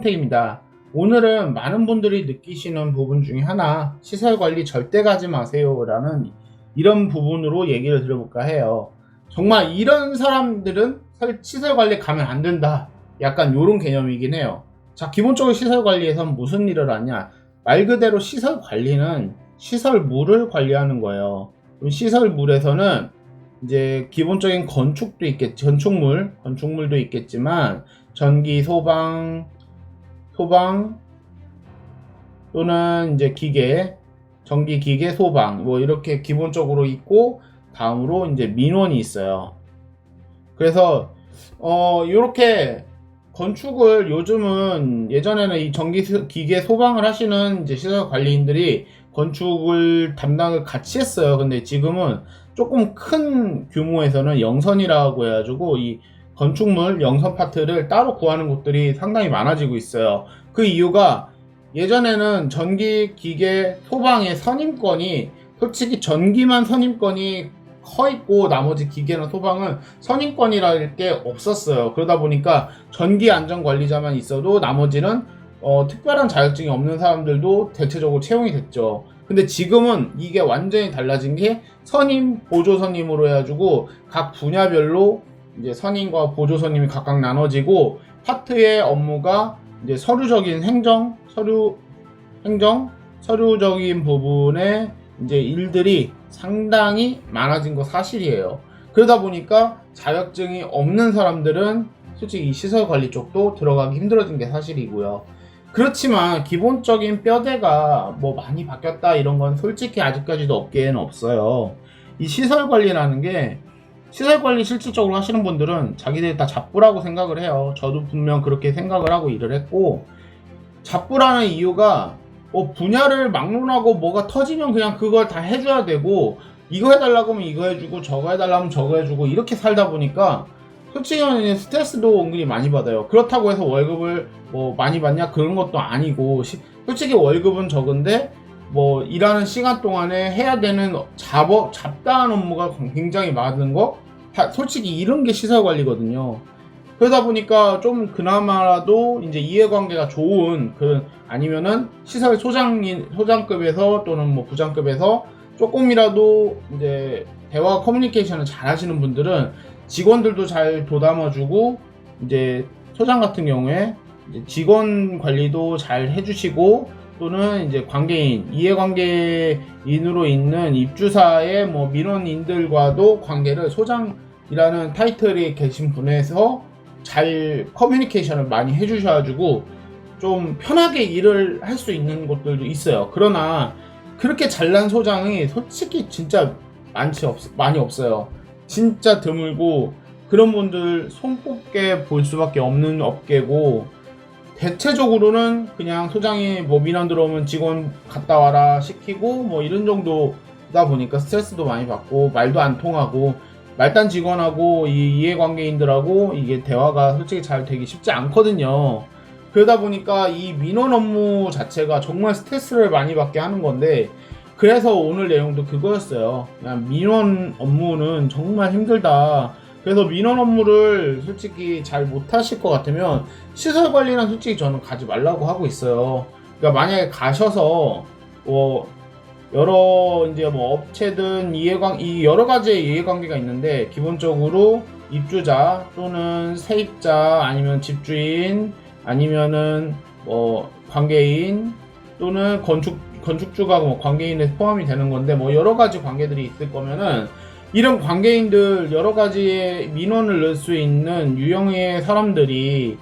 선택입니다. 오늘은 많은 분들이 느끼시는 부분 중에 하나, 시설 관리 절대 가지 마세요 라는 이런 부분으로 얘기를 드려볼까 해요. 정말 이런 사람들은 시설 관리 가면 안 된다, 약간 요런 개념이긴 해요. 자, 기본적으로 시설 관리에선 무슨 일을 하냐, 말 그대로 시설 관리는 시설물을 관리하는 거예요. 시설물에서는 이제 기본적인 건축물도 있겠지만 전기, 소방 또는 이제 기계, 전기, 기계, 소방 뭐 이렇게 기본적으로 있고, 다음으로 이제 민원이 있어요. 그래서 이렇게 건축을 요즘은, 예전에는 이 전기, 기계, 소방을 하시는 이제 시설 관리인들이 건축을 담당을 같이 했어요. 근데 지금은 조금 큰 규모에서는 영선이라고 해가지고 이 건축물 영선 파트를 따로 구하는 곳들이 상당히 많아지고 있어요. 그 이유가, 예전에는 전기, 기계, 소방의 선임권이, 솔직히 전기만 선임권이 커있고 나머지 기계나 소방은 선임권이랄 게 없었어요. 그러다 보니까 전기 안전관리자만 있어도 나머지는 특별한 자격증이 없는 사람들도 대체적으로 채용이 됐죠. 근데 지금은 이게 완전히 달라진 게, 선임, 보조 선임으로 해가지고 각 분야별로 이제 선임과 보조 선임이 각각 나눠지고, 파트의 업무가 이제 서류적인 부분의 이제 일들이 상당히 많아진 거 사실이에요. 그러다 보니까 자격증이 없는 사람들은 솔직히 이 시설 관리 쪽도 들어가기 힘들어진 게 사실이고요. 그렇지만 기본적인 뼈대가 뭐 많이 바뀌었다 이런 건 솔직히 아직까지도 업계에는 없어요. 이 시설 관리라는 게, 시설 관리 실질적으로 하시는 분들은 자기들이 다 잡부라고 생각을 해요. 저도 분명 그렇게 생각을 하고 일을 했고, 잡부라는 이유가 분야를 막론하고 뭐가 터지면 그냥 그걸 다 해줘야 되고, 이거 해달라고 하면 이거 해주고 저거 해달라고 하면 저거 해주고, 이렇게 살다 보니까 솔직히 스트레스도 은근히 많이 받아요. 그렇다고 해서 월급을 뭐 많이 받냐, 그런 것도 아니고, 솔직히 월급은 적은데 뭐 일하는 시간 동안에 해야 되는 잡다한 업무가 굉장히 많은 거, 솔직히 이런 게 시설 관리거든요. 그러다 보니까 좀 그나마라도 이제 이해관계가 좋은, 아니면은 시설 소장급에서 또는 뭐 부장급에서 조금이라도 이제 대화 커뮤니케이션을 잘 하시는 분들은 직원들도 잘 도담아주고, 이제 소장 같은 경우에 이제 직원 관리도 잘 해주시고, 또는 이제 이해관계인으로 있는 입주사의 뭐 민원인들과도 관계를, 소장이라는 타이틀이 계신 분에서 잘 커뮤니케이션을 많이 해주셔가지고 좀 편하게 일을 할 수 있는 곳들도 있어요. 그러나 그렇게 잘난 소장이 솔직히 진짜 많이 없어요. 진짜 드물고, 그런 분들 손꼽게 볼 수밖에 없는 업계고, 대체적으로는 그냥 소장이 뭐 민원 들어오면 직원 갔다 와라 시키고 뭐 이런 정도다 보니까 스트레스도 많이 받고, 말도 안 통하고, 말단 직원하고 이 이해관계인들하고 이게 대화가 솔직히 잘 되기 쉽지 않거든요. 그러다 보니까 이 민원 업무 자체가 정말 스트레스를 많이 받게 하는 건데, 그래서 오늘 내용도 그거였어요. 그냥 민원 업무는 정말 힘들다. 그래서 민원 업무를 솔직히 잘 못하실 것 같으면 시설 관리는 솔직히 저는 가지 말라고 하고 있어요. 그러니까 만약에 가셔서 여러 이제 뭐 업체든 이 여러 가지의 이해관계가 있는데, 기본적으로 입주자 또는 세입자 아니면 집주인 아니면은 뭐 관계인 또는 건축주가 뭐 관계인에 포함이 되는 건데, 뭐 여러 가지 관계들이 있을 거면은 이런 관계인들 여러 가지의 민원을 넣을 수 있는 유형의 사람들이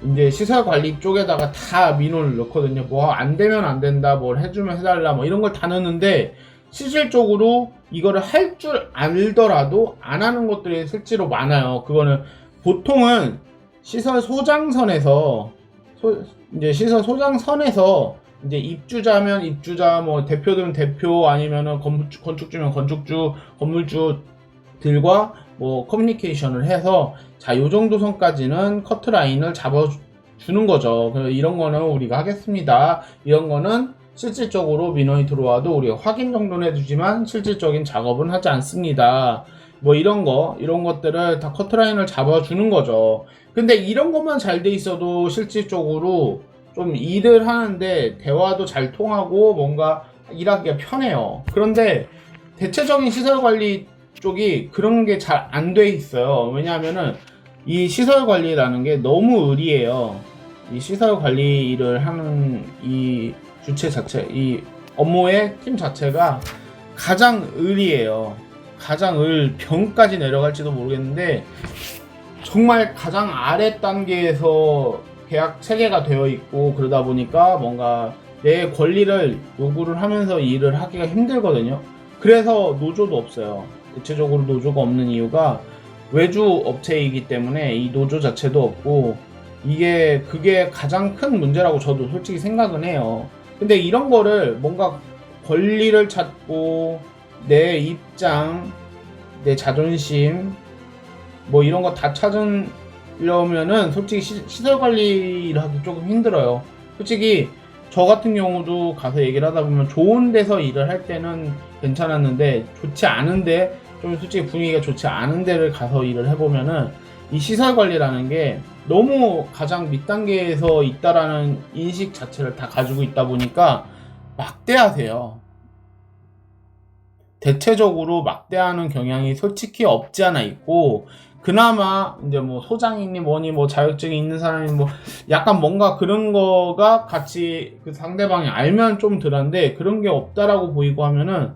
이제 시설 관리 쪽에다가 다 민원을 넣거든요. 뭐 안 되면 안 된다, 뭘 해주면 해달라, 뭐 이런 걸 다 넣는데, 실질적으로 이거를 할 줄 알더라도 안 하는 것들이 실제로 많아요. 그거는 보통은 시설 소장선에서 이제 입주자면 입주자, 뭐 대표들은 대표, 아니면은 건축주면 건축주, 건물주들과 뭐 커뮤니케이션을 해서, 자, 요 정도 선까지는 커트라인을 잡아주는 거죠. 그래서 이런 거는 우리가 하겠습니다. 이런 거는 실질적으로 민원이 들어와도 우리가 확인 정도는 해주지만 실질적인 작업은 하지 않습니다. 뭐 이런 것들을 다 커트라인을 잡아주는 거죠. 근데 이런 것만 잘 돼 있어도 실질적으로 좀 일을 하는데 대화도 잘 통하고 뭔가 일하기가 편해요. 그런데 대체적인 시설관리 쪽이 그런 게 잘 안 돼 있어요. 왜냐하면은 이 시설관리라는 게 너무 의리해요. 이 시설관리 일을 하는 이 주체 자체, 이 업무의 팀 자체가 가장 의리해요. 가장 병까지 내려갈지도 모르겠는데 정말 가장 아래 단계에서 계약 체계가 되어 있고 그러다 보니까 뭔가 내 권리를 요구를 하면서 일을 하기가 힘들거든요. 그래서 노조도 없어요. 대체적으로 노조가 없는 이유가 외주 업체이기 때문에 이 노조 자체도 없고 그게 가장 큰 문제라고 저도 솔직히 생각은 해요. 근데 이런 거를 뭔가 권리를 찾고 내 입장, 내 자존심 뭐 이런 거 다 찾으려면은 솔직히 시설 관리를 하기 조금 힘들어요. 솔직히 저 같은 경우도 가서 얘기를 하다 보면 좋은 데서 일을 할 때는 괜찮았는데 좋지 않은데 좀 솔직히 분위기가 좋지 않은 데를 가서 일을 해보면은 이 시설 관리라는 게 너무 가장 밑단계에서 있다라는 인식 자체를 다 가지고 있다 보니까 막대하세요. 대체적으로 막대하는 경향이 솔직히 없지 않아 있고 그나마 이제 뭐 소장이니 뭐니 뭐 자격증이 있는 사람이 뭐 약간 뭔가 그런 거가 같이 그 상대방이 알면 좀 덜한데 그런 게 없다라고 보이고 하면은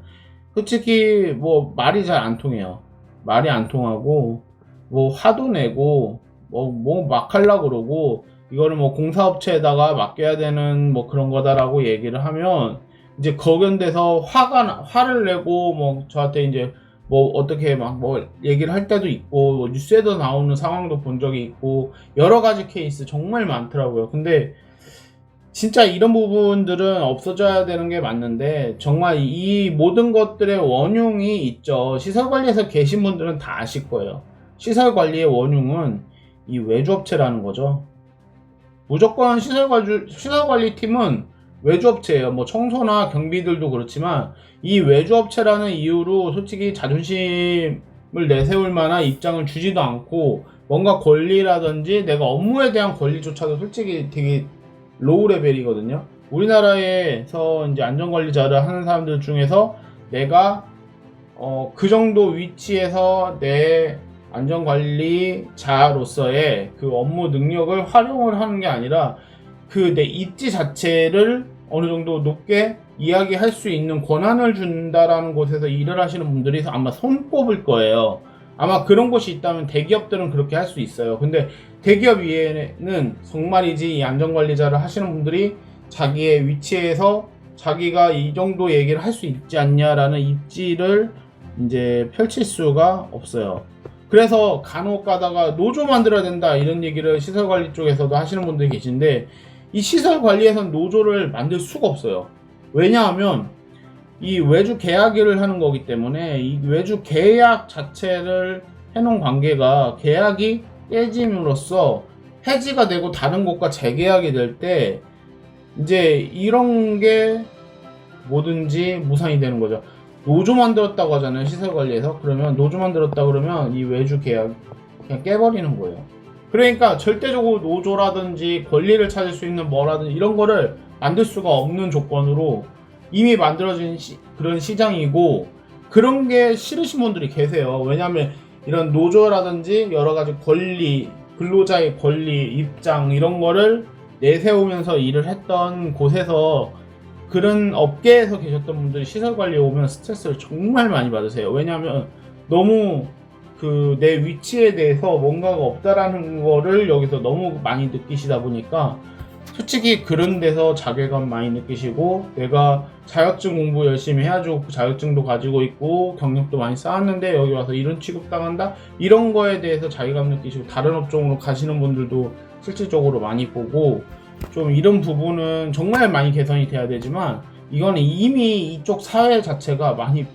솔직히 뭐 말이 잘 안 통해요. 말이 안 통하고 뭐 화도 내고 뭐 막 하려고 그러고 이거를 뭐 공사업체에다가 맡겨야 되는 뭐 그런 거다라고 얘기를 하면 이제 거견돼서 화를 내고 뭐 저한테 이제 뭐 어떻게 막 뭐 얘기를 할 때도 있고 뭐 뉴스에도 나오는 상황도 본 적이 있고 여러 가지 케이스 정말 많더라고요. 근데 진짜 이런 부분들은 없어져야 되는 게 맞는데 정말 이 모든 것들의 원흉이 있죠. 시설관리에서 계신 분들은 다 아실 거예요. 시설관리의 원흉은 이 외주업체라는 거죠. 무조건 시설관리팀은 외주업체예요. 뭐 청소나 경비들도 그렇지만 이 외주업체라는 이유로 솔직히 자존심을 내세울 만한 입장을 주지도 않고 뭔가 권리라든지 내가 업무에 대한 권리조차도 솔직히 되게 로우 레벨이거든요. 우리나라에서 이제 안전관리자를 하는 사람들 중에서 내가 그 정도 위치에서 내 안전관리자로서의 그 업무 능력을 활용을 하는 게 아니라 그 내 입지 자체를 어느 정도 높게 이야기할 수 있는 권한을 준다라는 곳에서 일을 하시는 분들이 아마 손꼽을 거예요. 아마 그런 곳이 있다면 대기업들은 그렇게 할 수 있어요. 근데 대기업 위에는 정말이지 이 안전관리자를 하시는 분들이 자기의 위치에서 자기가 이 정도 얘기를 할 수 있지 않냐라는 입지를 이제 펼칠 수가 없어요. 그래서 간혹 가다가 노조 만들어야 된다 이런 얘기를 시설관리 쪽에서도 하시는 분들이 계신데 이 시설관리에서는 노조를 만들 수가 없어요. 왜냐하면 이 외주 계약을 하는 거기 때문에 이 외주 계약 자체를 해놓은 관계가 계약이 깨짐으로써 해지가 되고 다른 곳과 재계약이 될 때 이제 이런 게 뭐든지 무산이 되는 거죠. 노조 만들었다고 하잖아요. 시설관리에서. 그러면 노조 만들었다 그러면 이 외주 계약 그냥 깨버리는 거예요. 그러니까 절대적으로 노조라든지 권리를 찾을 수 있는 뭐라든지 이런 거를 만들 수가 없는 조건으로 이미 만들어진 그런 시장이고 그런 게 싫으신 분들이 계세요. 왜냐하면 이런 노조라든지 여러 가지 권리, 근로자의 권리, 입장 이런 거를 내세우면서 일을 했던 곳에서 그런 업계에서 계셨던 분들이 시설관리에 오면 스트레스를 정말 많이 받으세요. 왜냐하면 너무 그 내 위치에 대해서 뭔가가 없다라는 거를 여기서 너무 많이 느끼시다 보니까 솔직히 그런 데서 자괴감 많이 느끼시고 내가 자격증 공부 열심히 해가지고 자격증도 가지고 있고 경력도 많이 쌓았는데 여기 와서 이런 취급당한다? 이런 거에 대해서 자괴감 느끼시고 다른 업종으로 가시는 분들도 실질적으로 많이 보고 좀 이런 부분은 정말 많이 개선이 돼야 되지만 이거는 이미 이쪽 사회 자체가 많이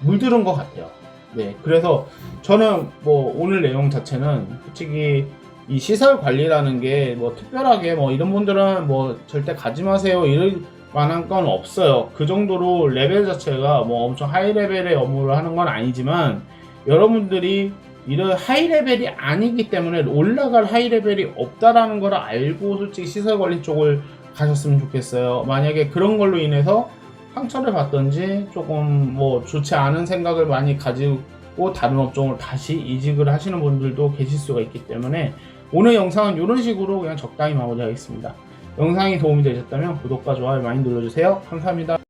물들은 것 같아요. 네, 그래서 저는 뭐 오늘 내용 자체는 솔직히 이 시설 관리라는 게 뭐 특별하게 뭐 이런 분들은 뭐 절대 가지 마세요 이럴 만한 건 없어요. 그 정도로 레벨 자체가 뭐 엄청 하이 레벨의 업무를 하는 건 아니지만 여러분들이 이런 하이 레벨이 아니기 때문에 올라갈 하이 레벨이 없다라는 걸 알고 솔직히 시설 관리 쪽을 가셨으면 좋겠어요. 만약에 그런 걸로 인해서 상처를 받던지 조금 뭐 좋지 않은 생각을 많이 가지고 다른 업종을 다시 이직을 하시는 분들도 계실 수가 있기 때문에 오늘 영상은 이런 식으로 그냥 적당히 마무리하겠습니다. 영상이 도움이 되셨다면 구독과 좋아요 많이 눌러주세요. 감사합니다.